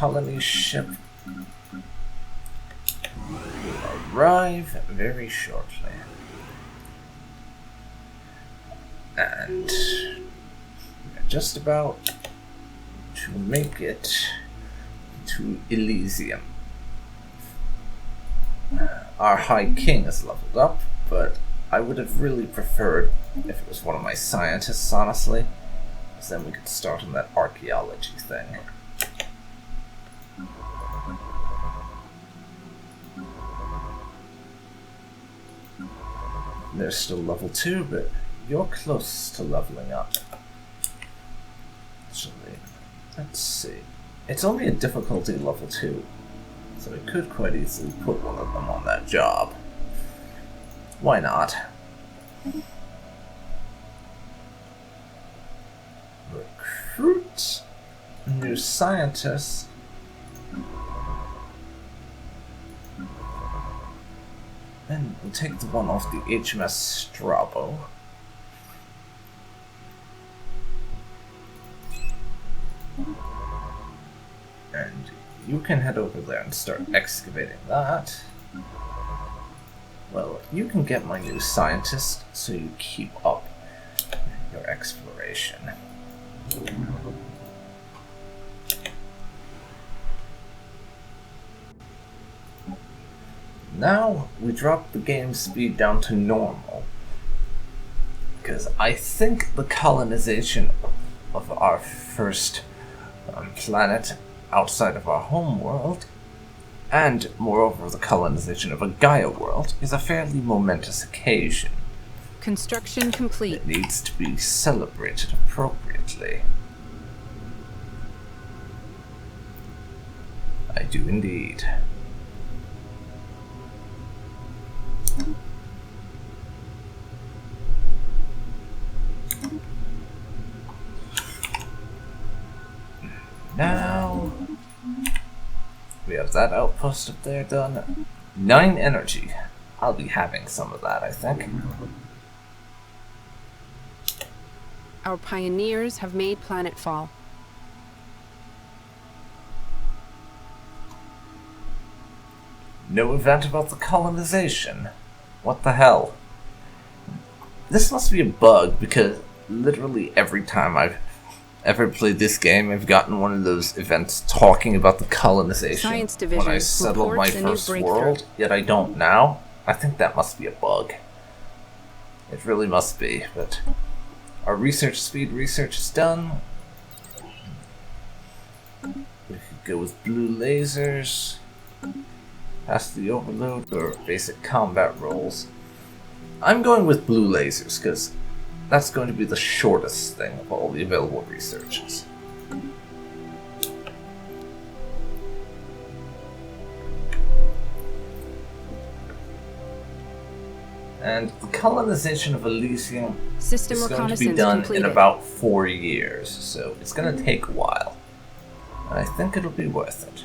colony ship will arrive very shortly. And we're just about to make it to Elysium. Our High King is leveled up, but I would have really preferred if it was one of my scientists, honestly, because then we could start on that archaeology thing. They're still level 2, but you're close to leveling up. Actually, let's see. It's only a difficulty level 2, so we could quite easily put one of them on that job. Why not? Recruit new scientists. Then we'll take the one off the HMS Strabo. And you can head over there and start excavating that. Well, you can get my new scientist so you keep up your exploration. Now we drop the game speed down to normal, because I think the colonization of our first planet outside of our home world, and moreover the colonization of a Gaia world, is a fairly momentous occasion. Construction complete. It needs to be celebrated appropriately. I do indeed. Now we have that outpost up there done. 9 energy. I'll be having some of that, I think. Our pioneers have made planetfall. No event about the colonization. What the hell? This must be a bug, because literally every time I've ever played this game, I've gotten one of those events talking about the colonization Science Division when I settled my reports a new first breakthrough. world, yet I don't now. I think that must be a bug. It really must be, but our research is done. We could go with blue lasers, past the overload, or basic combat rolls. I'm going with blue lasers, because that's going to be the shortest thing of all the available researches. And the colonization of Elysium System is going to be reconnaissance done completed. in about 4 years, so it's going to take a while. And I think it'll be worth it.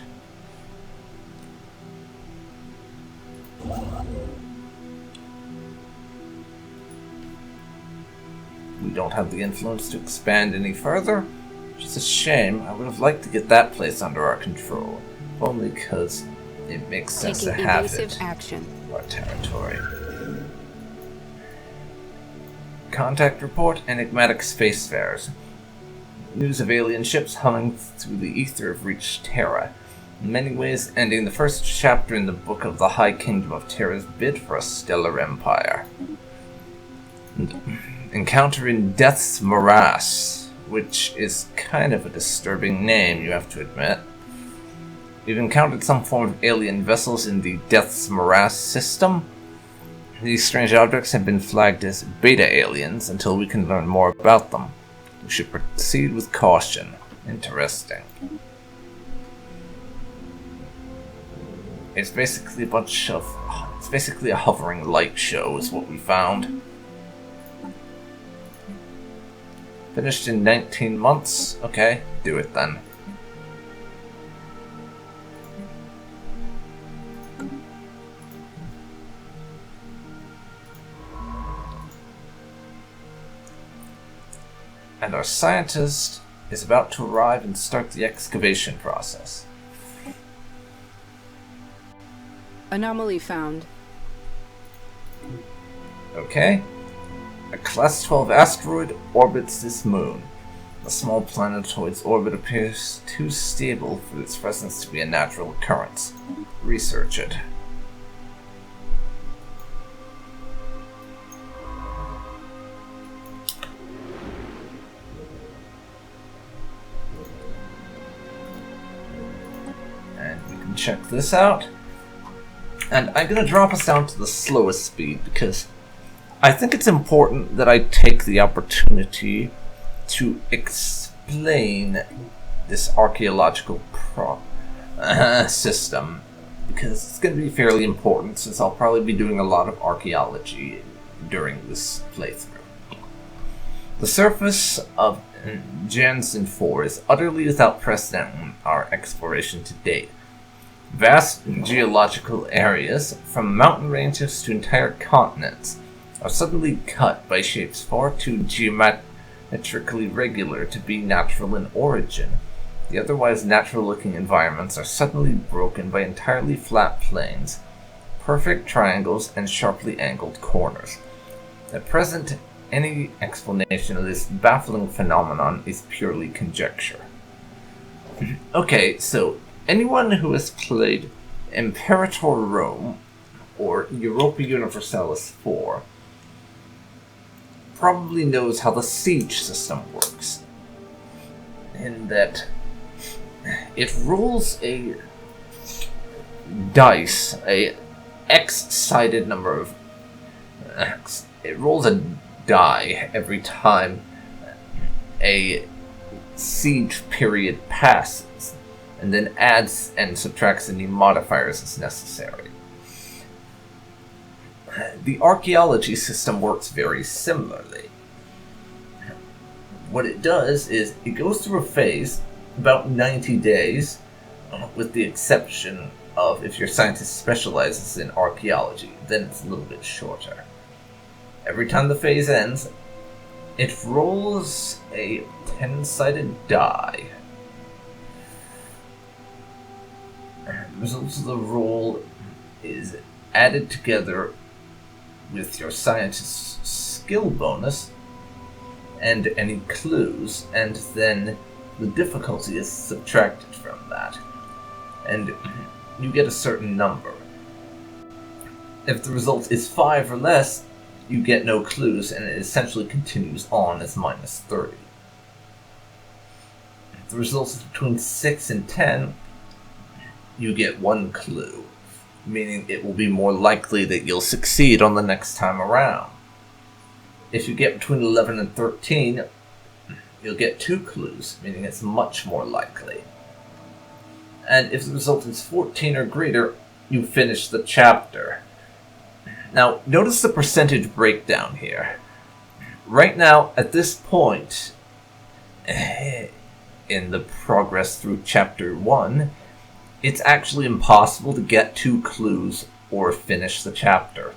We don't have the influence to expand any further, which is a shame. I would have liked to get that place under our control, only because it makes sense to Taking have evasive it action. in our territory. Contact report, enigmatic spacefares. News of alien ships humming through the ether have reached Terra, in many ways ending the first chapter in the book of the High Kingdom of Terra's bid for a stellar empire. And encounter in Death's Morass, which is kind of a disturbing name, you have to admit. We've encountered some form of alien vessels in the Death's Morass system. These strange objects have been flagged as beta aliens until we can learn more about them. We should proceed with caution. Interesting. It's basically it's basically a hovering light show is what we found. Finished in 19 months? Okay, do it then. And our scientist is about to arrive and start the excavation process. Anomaly found. Okay. A Class 12 asteroid orbits this moon. The small planetoid's orbit appears too stable for its presence to be a natural occurrence. Research it. And we can check this out. And I'm going to drop us down to the slowest speed because I think it's important that I take the opportunity to explain this archaeological system, because it's going to be fairly important since I'll probably be doing a lot of archaeology during this playthrough. The surface of Jansen 4 is utterly without precedent in our exploration to date. Vast geological areas, from mountain ranges to entire continents, are suddenly cut by shapes far too geometrically regular to be natural in origin. The otherwise natural-looking environments are suddenly broken by entirely flat plains, perfect triangles, and sharply angled corners. At present, any explanation of this baffling phenomenon is purely conjecture. Okay, so anyone who has played Imperator Rome or Europa Universalis 4 probably knows how the siege system works, in that it rolls a dice, a X-sided number of X. It rolls a die every time a siege period passes, and then adds and subtracts any modifiers as necessary. The archaeology system works very similarly. What it does is it goes through a phase about 90 days, with the exception of if your scientist specializes in archaeology, then it's a little bit shorter. Every time the phase ends, it rolls a 10-sided die. The results of the roll is added together with your scientist's skill bonus and any clues, and then the difficulty is subtracted from that, and you get a certain number. If the result is 5 or less, you get no clues, and it essentially continues on as minus 30. If the result is between 6 and 10, you get 1 clue, meaning it will be more likely that you'll succeed on the next time around. If you get between 11 and 13, you'll get 2 clues, meaning it's much more likely. And if the result is 14 or greater, you finish the chapter. Now, notice the percentage breakdown here. Right now, at this point in the progress through chapter 1, it's actually impossible to get 2 clues or finish the chapter.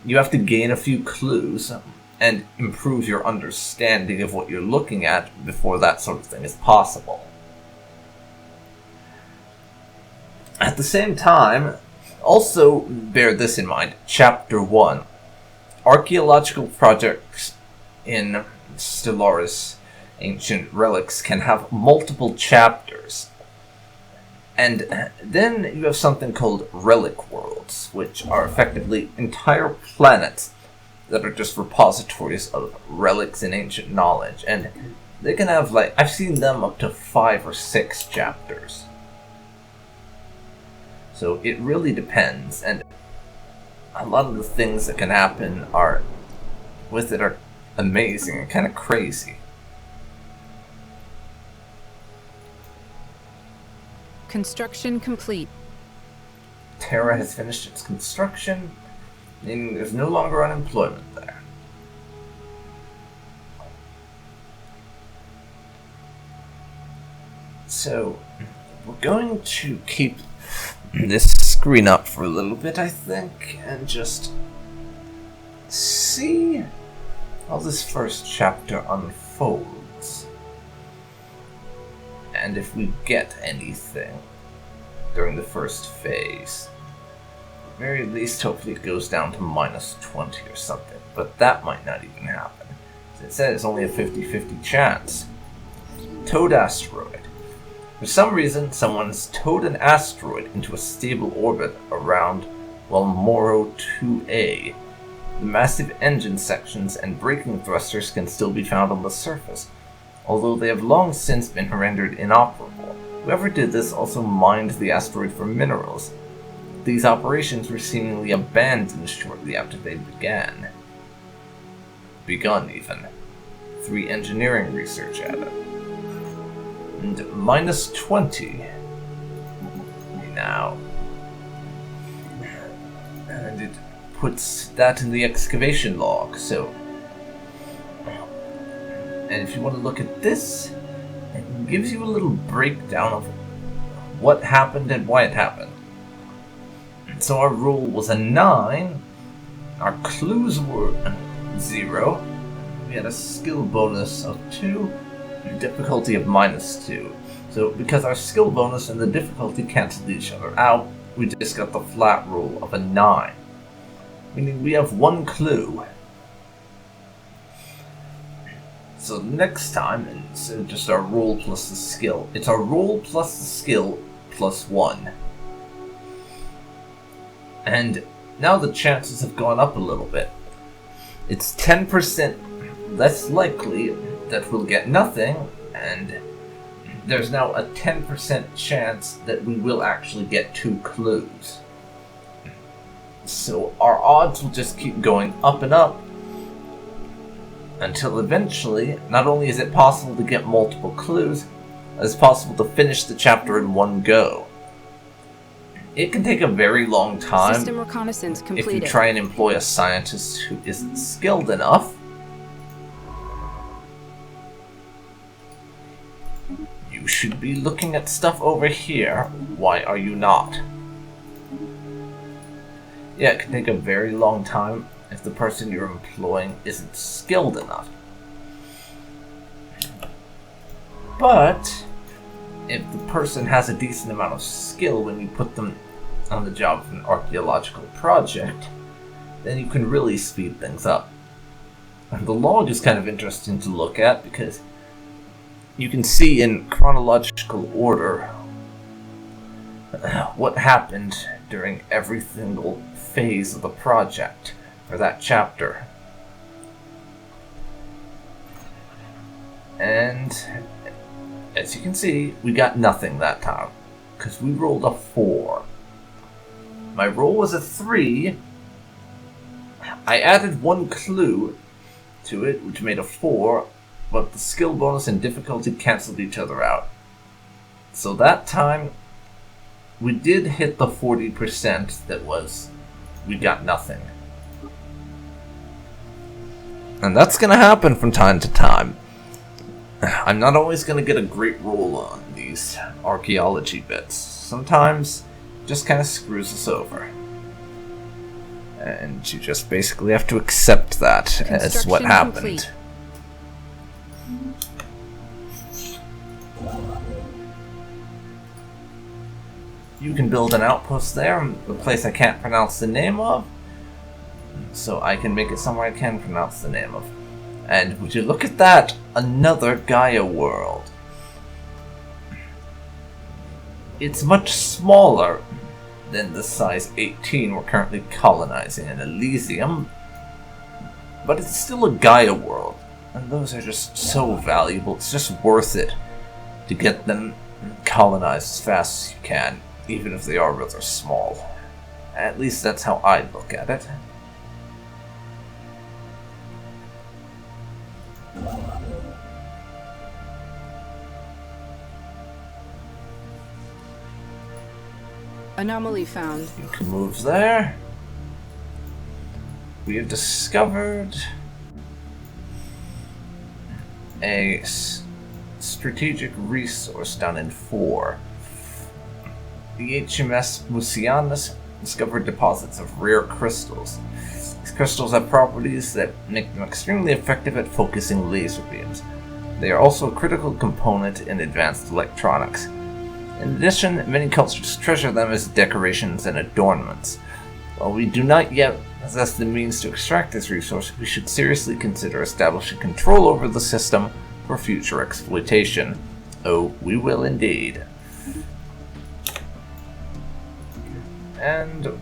You have to gain a few clues and improve your understanding of what you're looking at before that sort of thing is possible. At the same time, also bear this in mind, Chapter 1. Archaeological projects in Stellaris, Ancient Relics, can have multiple chapters. And then you have something called relic worlds, which are effectively entire planets that are just repositories of relics and ancient knowledge. And they can have, I've seen them up to 5 or 6 chapters. So it really depends, and a lot of the things that can happen with it are amazing and kind of crazy. Construction complete. Terra has finished its construction, meaning there's no longer unemployment there. So, we're going to keep this screen up for a little bit, I think, and just see how this first chapter unfolds. And if we get anything. during the first phase. At the very least, hopefully it goes down to -20 or something, but that might not even happen. As it says, it's only a 50-50 chance. Towed asteroid. For some reason, someone's towed an asteroid into a stable orbit around, well, Moro 2A. The massive engine sections and braking thrusters can still be found on the surface, although they have long since been rendered inoperable. Whoever did this also mined the asteroid for minerals. These operations were seemingly abandoned shortly after they begun, even. 3 engineering research added. And -20. Now. And it puts that in the excavation log, so. And if you want to look at this, it gives you a little breakdown of what happened and why it happened. So our roll was a 9, our clues were 0, we had a skill bonus of 2, and a difficulty of -2. So because our skill bonus and the difficulty canceled each other out, we just got the flat roll of a 9. Meaning we have 1 clue. So next time, instead of just our roll plus the skill, it's our roll plus the skill plus 1. And now the chances have gone up a little bit. It's 10% less likely that we'll get nothing, and there's now a 10% chance that we will actually get 2 clues. So our odds will just keep going up and up, until eventually, not only is it possible to get multiple clues, it's possible to finish the chapter in one go. It can take a very long time System reconnaissance if completed. you try and employ a scientist who isn't skilled enough. You should be looking at stuff over here. Why are you not? Yeah, it can take a very long time if the person you're employing isn't skilled enough. But if the person has a decent amount of skill when you put them on the job of an archaeological project, then you can really speed things up. And the log is kind of interesting to look at because you can see in chronological order what happened during every single phase of the project for that chapter. And as you can see, we got nothing that time because we rolled a 4. My roll was a 3. I added 1 clue to it, which made a 4, but the skill bonus and difficulty canceled each other out. So that time, we did hit the 40% that was, we got nothing. And that's gonna happen from time to time. I'm not always gonna get a great roll on these archaeology bits. Sometimes it just kind of screws us over. And you just basically have to accept that as what happened. Complete. You can build an outpost there, a place I can't pronounce the name of, so I can make it somewhere I can pronounce the name of. And would you look at that, another Gaia world. It's much smaller than the size 18 we're currently colonizing in Elysium, but it's still a Gaia world, and those are just so valuable. It's just worth it to get them colonized as fast as you can, even if they are rather small. At least that's how I look at it. Anomaly found. You can move there. We have discovered a strategic resource down in 4. The HMS Mucianus discovered deposits of rare crystals. These crystals have properties that make them extremely effective at focusing laser beams. They are also a critical component in advanced electronics. In addition, many cultures treasure them as decorations and adornments. While we do not yet possess the means to extract this resource, we should seriously consider establishing control over the system for future exploitation. Oh, we will indeed. And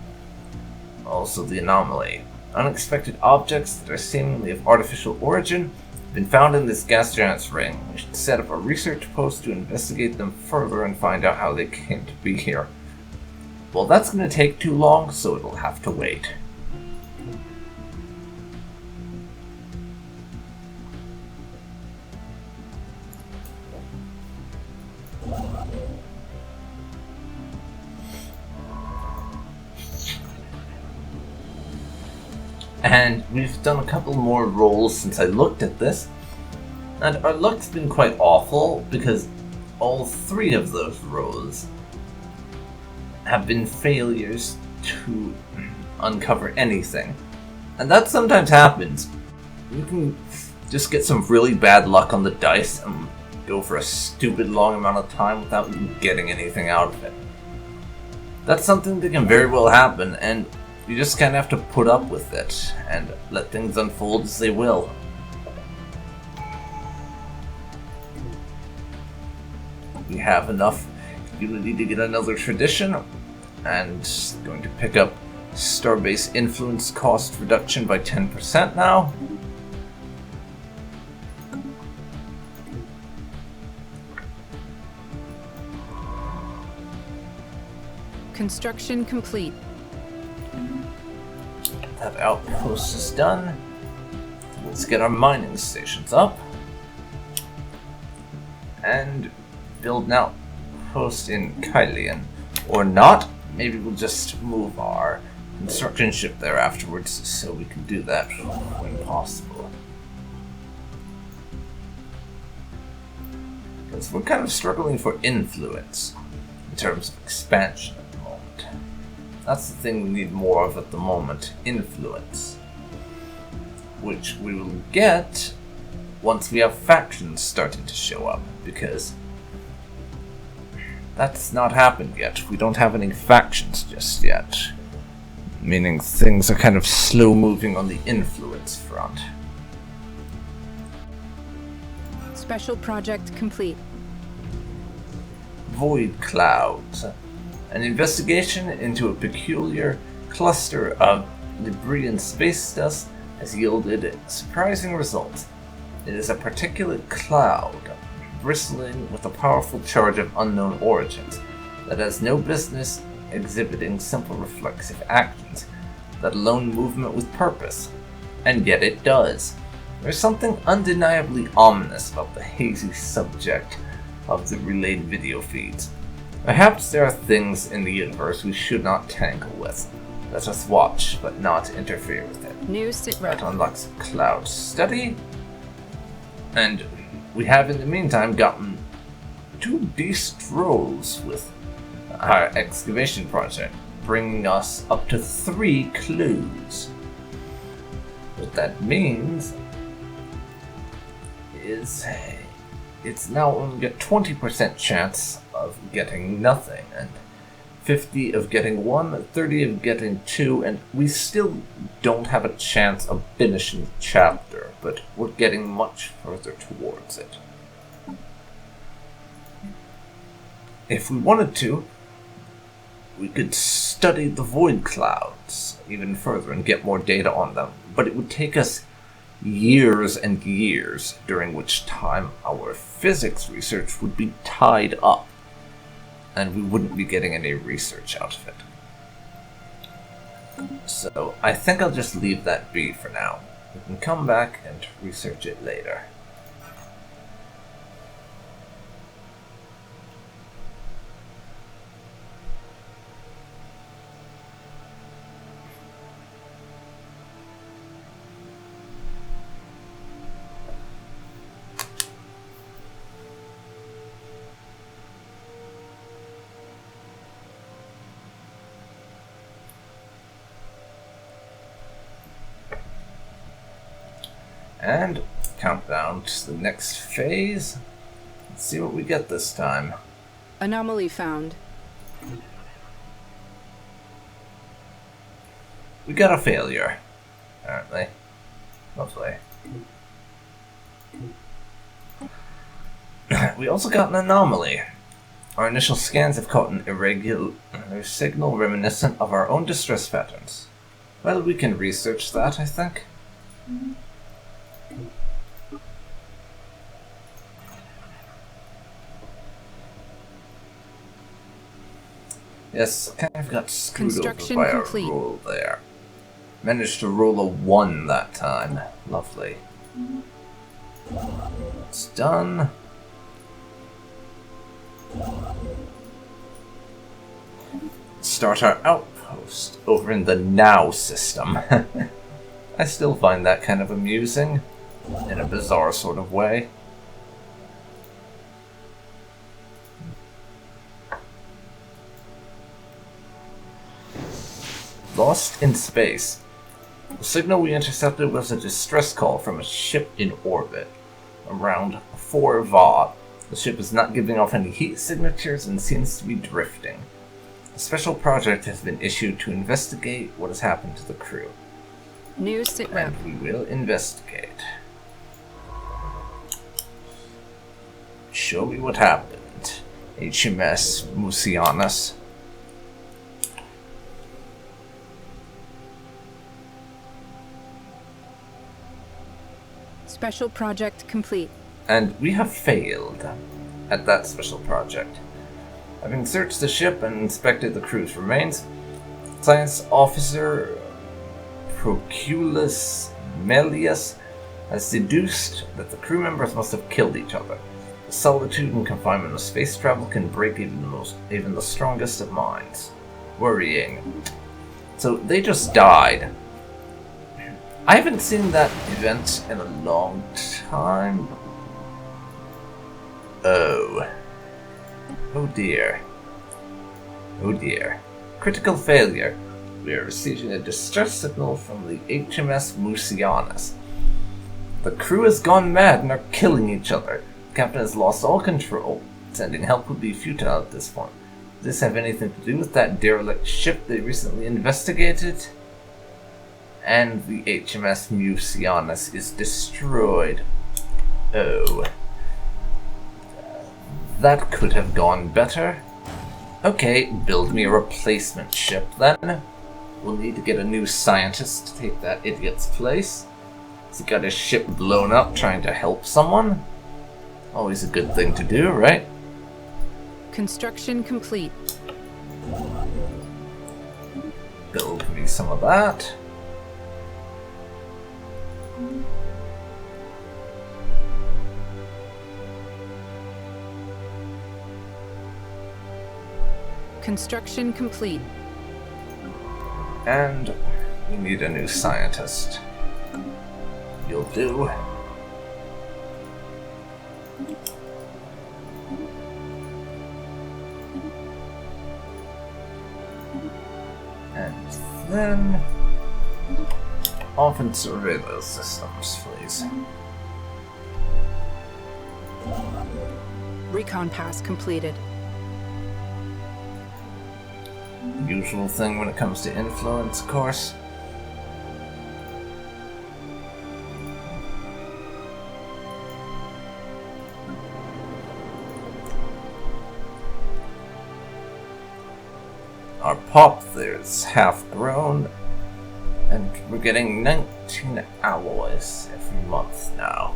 also the anomaly. Unexpected objects that are seemingly of artificial origin have been found in this gas giant's ring. We should set up a research post to investigate them further and find out how they came to be here. Well, that's going to take too long, so it'll have to wait. And we've done a couple more rolls since I looked at this, and our luck's been quite awful because all 3 of those rolls have been failures to uncover anything. And that sometimes happens. You can just get some really bad luck on the dice and go for a stupid long amount of time without even getting anything out of it. That's something that can very well happen, and you just kind of have to put up with it and let things unfold as they will. We have enough unity to get another tradition, and going to pick up Starbase influence cost reduction by 10% now. Construction complete. That outpost is done. Let's get our mining stations up. And build an outpost in Kylian. Or not. Maybe we'll just move our construction ship there afterwards so we can do that when possible. Because we're kind of struggling for influence in terms of expansion at the moment. That's the thing we need more of at the moment, influence. Which we will get once we have factions starting to show up, because that's not happened yet. We don't have any factions just yet. Meaning things are kind of slow moving on the influence front. Special project complete. Void clouds. An investigation into a peculiar cluster of debris and space dust has yielded surprising results. It is a particulate cloud, bristling with a powerful charge of unknown origins, that has no business exhibiting simple reflexive actions, let alone movement with purpose. And yet it does. There's something undeniably ominous about the hazy subject of the relayed video feeds. Perhaps there are things in the universe we should not tangle with. Let us watch, but not interfere with it. New sit That rep. unlocks Cloud Study. And we have in the meantime gotten 2 decent rolls with our excavation project, bringing us up to 3 clues. What that means is it's now only a 20% chance of getting nothing, and 50 of getting 1, 30 of getting 2, and we still don't have a chance of finishing the chapter, but we're getting much further towards it. If we wanted to, we could study the void clouds even further and get more data on them, but it would take us years and years, during which time our physics research would be tied up, and we wouldn't be getting any research out of it. So I think I'll just leave that be for now. We can come back and research it later. And countdown to the next phase. Let's see what we get this time. Anomaly found. We got a failure, apparently. Lovely. We also got an anomaly. Our initial scans have caught an irregular signal reminiscent of our own distress patterns. Well, we can research that, I think. Yes, kind of got screwed over by our roll there. Managed to roll a 1 that time. Lovely. It's done. Start our outpost over in the Now system. I still find that kind of amusing, in a bizarre sort of way. Lost in space. The signal we intercepted was a distress call from a ship in orbit, around 4 VOD. The ship is not giving off any heat signatures and seems to be drifting. A special project has been issued to investigate what has happened to the crew. New sitrep. And we will investigate. Show me what happened, HMS Musianus. Special project complete. And we have failed at that special project. Having searched the ship and inspected the crew's remains, Science Officer Proculus Melius has deduced that the crew members must have killed each other. The solitude and confinement of space travel can break even the strongest of minds. Worrying. So they just died. I haven't seen that event in a long time. Oh. Oh dear. Oh dear. Critical failure. We are receiving a distress signal from the HMS Musianus. The crew has gone mad and are killing each other. The captain has lost all control. Sending help would be futile at this point. Does this have anything to do with that derelict ship they recently investigated? And the HMS Musianus is destroyed. Oh. That could have gone better. Okay, build me a replacement ship then. We'll need to get a new scientist to take that idiot's place. He's got his ship blown up trying to help someone. Always a good thing to do, right? Construction complete. Build me some of that. Construction complete. And we need a new scientist. You'll do. And then off and survey those systems, please. Recon pass completed. Usual thing when it comes to influence, of course. Our pop there is half grown, and we're getting 19 alloys every month now.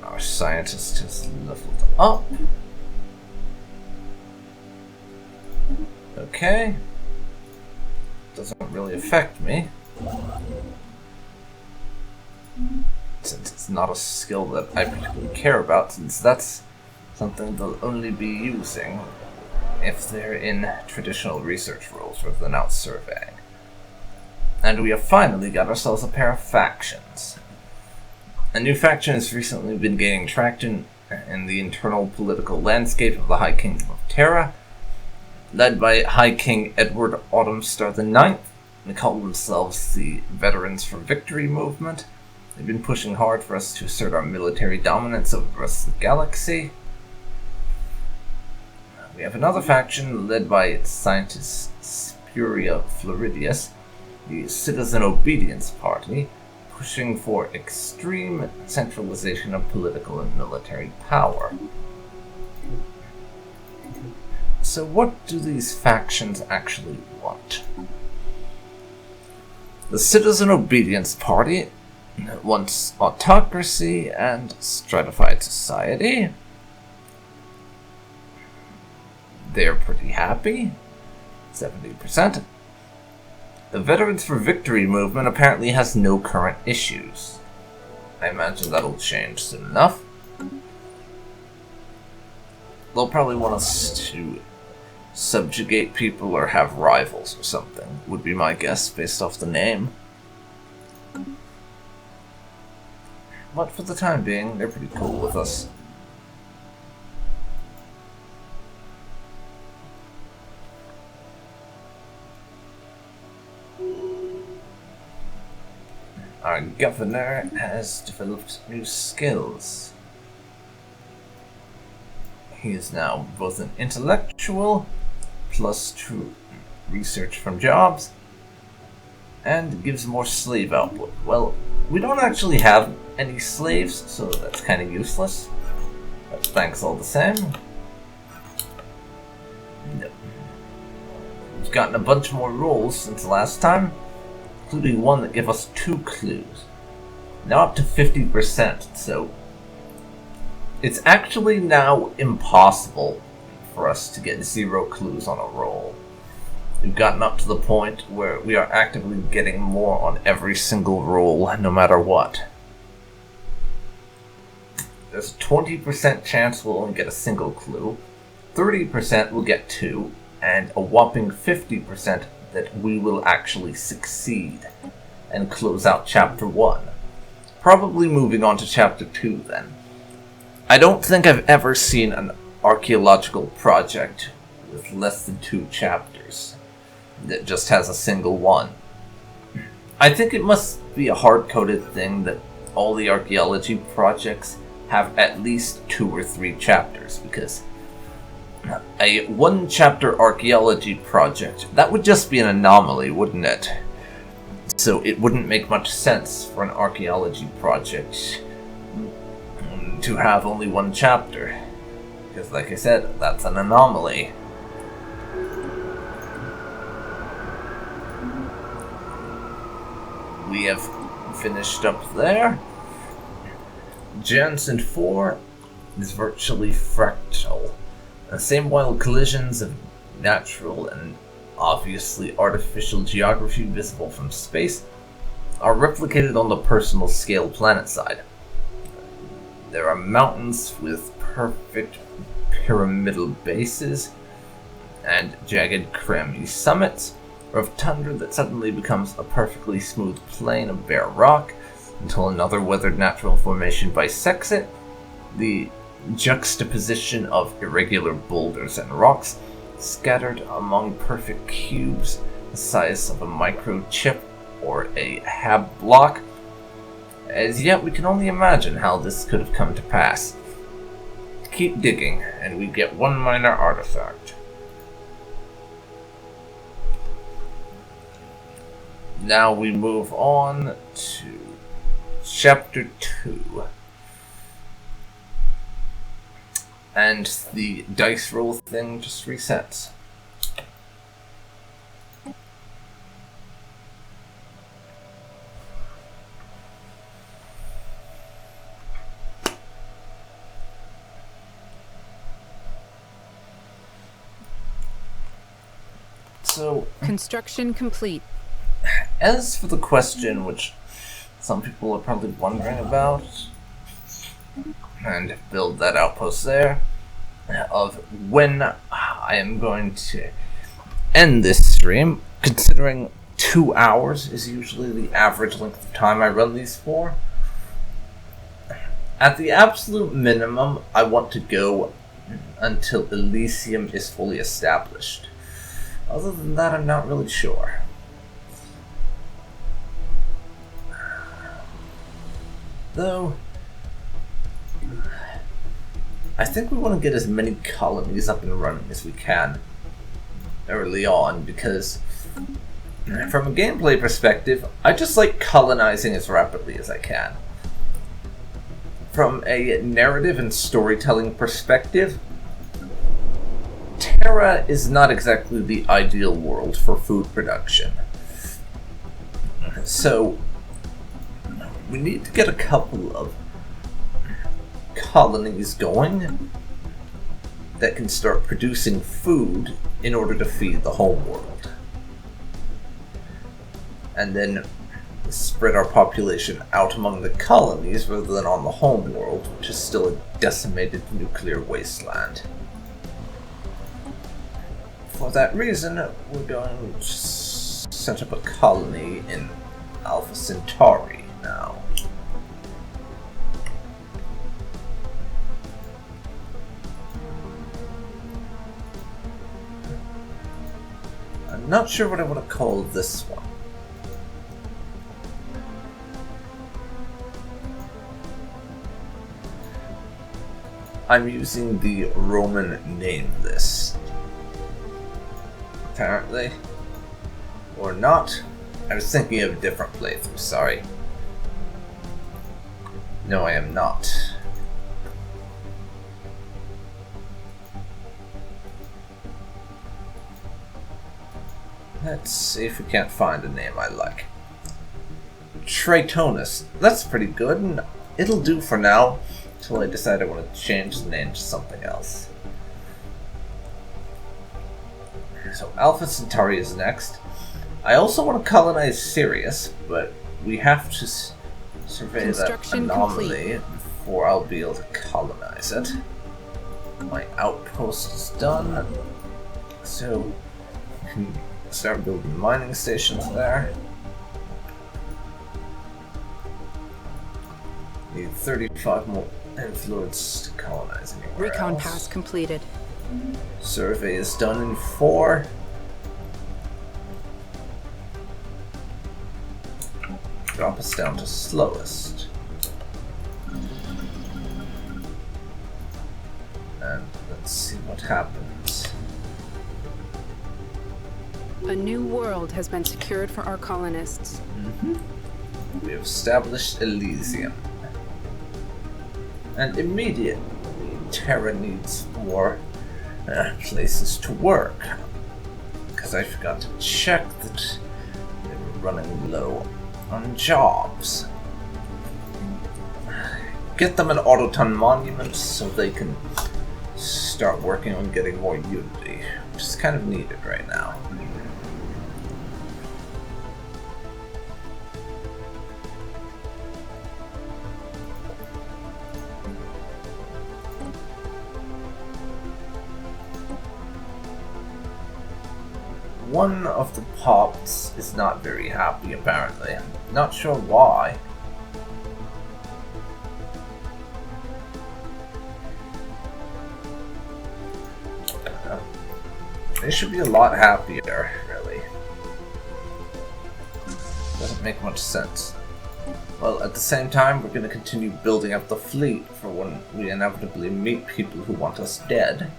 Our scientist has leveled up. Okay. Doesn't really affect me, since it's not a skill that I particularly care about, since that's something they'll only be using if they're in traditional research roles rather than out surveying. And we have finally got ourselves a pair of factions. A new faction has recently been gaining traction in the internal political landscape of the High Kingdom of Terra, led by High King Edward Autumnstar IX. They call themselves the Veterans for Victory movement. They've been pushing hard for us to assert our military dominance over the rest of the galaxy. We have another faction led by its scientist Spuria Floridius, the Citizen Obedience Party, pushing for extreme centralization of political and military power. So what do these factions actually want? The Citizen Obedience Party wants autocracy and stratified society. They're pretty happy, 70%. The Veterans for Victory movement apparently has no current issues. I imagine that'll change soon enough. They'll probably want us to subjugate people or have rivals or something, would be my guess based off the name. But for the time being, they're pretty cool with us. Our governor has developed new skills. He is now both an intellectual, plus to research from jobs, and gives more slave output. Well, we don't actually have any slaves, so that's kind of useless. But thanks all the same. No. We've gotten a bunch more roles since last time, including one that gave us 2 clues. Now up to 50%, so it's actually now impossible for us to get 0 clues on a roll. We've gotten up to the point where we are actively getting more on every single roll, no matter what. There's a 20% chance we'll only get a single clue, 30% we'll get 2, and a whopping 50% that we will actually succeed and close out Chapter 1. Probably moving on to Chapter 2 then. I don't think I've ever seen an archaeological project with less than 2 chapters that just has a single one. I think it must be a hard-coded thing that all the archaeology projects have at least 2 or 3 chapters, because a 1-chapter archaeology project, that would just be an anomaly, wouldn't it? So it wouldn't make much sense for an archaeology project to have only 1 chapter, because like I said, that's an anomaly. We have finished up there. Jansen 4 is virtually fractal. The same wild collisions of natural and obviously artificial geography visible from space are replicated on the personal scale planet side. There are mountains with perfect pyramidal bases and jagged creamy summits, or of tundra that suddenly becomes a perfectly smooth plain of bare rock until another weathered natural formation bisects it. The juxtaposition of irregular boulders and rocks scattered among perfect cubes the size of a microchip or a hab block. As yet, we can only imagine how this could have come to pass. Keep digging, and we get 1 minor artifact. Now we move on to Chapter 2. And the dice roll thing just resets. So, Construction complete. as for the question which some people are probably wondering about, and build that outpost there, of when I am going to end this stream, considering 2 hours is usually the average length of time I run these for. At the absolute minimum, I want to go until Elysium is fully established. Other than that, I'm not really sure. Though, I think we want to get as many colonies up and running as we can early on, because from a gameplay perspective, I just like colonizing as rapidly as I can. From a narrative and storytelling perspective, Terra is not exactly the ideal world for food production. So, we need to get a couple of colonies going that can start producing food in order to feed the homeworld. And then spread our population out among the colonies rather than on the homeworld, which is still a decimated nuclear wasteland. For that reason, we're going to set up a colony in Alpha Centauri now. I'm not sure what I want to call this one. I'm using the Roman name list. Apparently. Or not. I was thinking of a different playthrough, sorry. No, I am not. Let's see if we can't find a name I like. Tritonus. That's pretty good, and it'll do for now, until I decide I want to change the name to something else. So Alpha Centauri is next. I also want to colonize Sirius, but we have to survey that anomaly before I'll be able to colonize it. My outpost is done, so I can start building mining stations there. Need 35 more influence to colonize anywhere Recon else. pass completed. Survey is done in 4. Drop us down to slowest. And let's see what happens. A new world has been secured for our colonists. We have established Elysium. And immediately, Terra needs more places to work. Because I forgot to check that they were running low on jobs. Get them an Autoton monument so they can start working on getting more unity, which is kind of needed right now. One of the pops is not very happy, apparently. I'm not sure why. They should be a lot happier, really. Doesn't make much sense. Well, at the same time, we're going to continue building up the fleet for when we inevitably meet people who want us dead.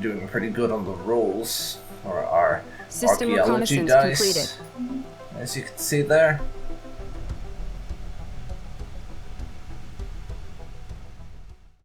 Doing pretty good on the rolls for our System archaeology reconnaissance dice, completed. as you can see there.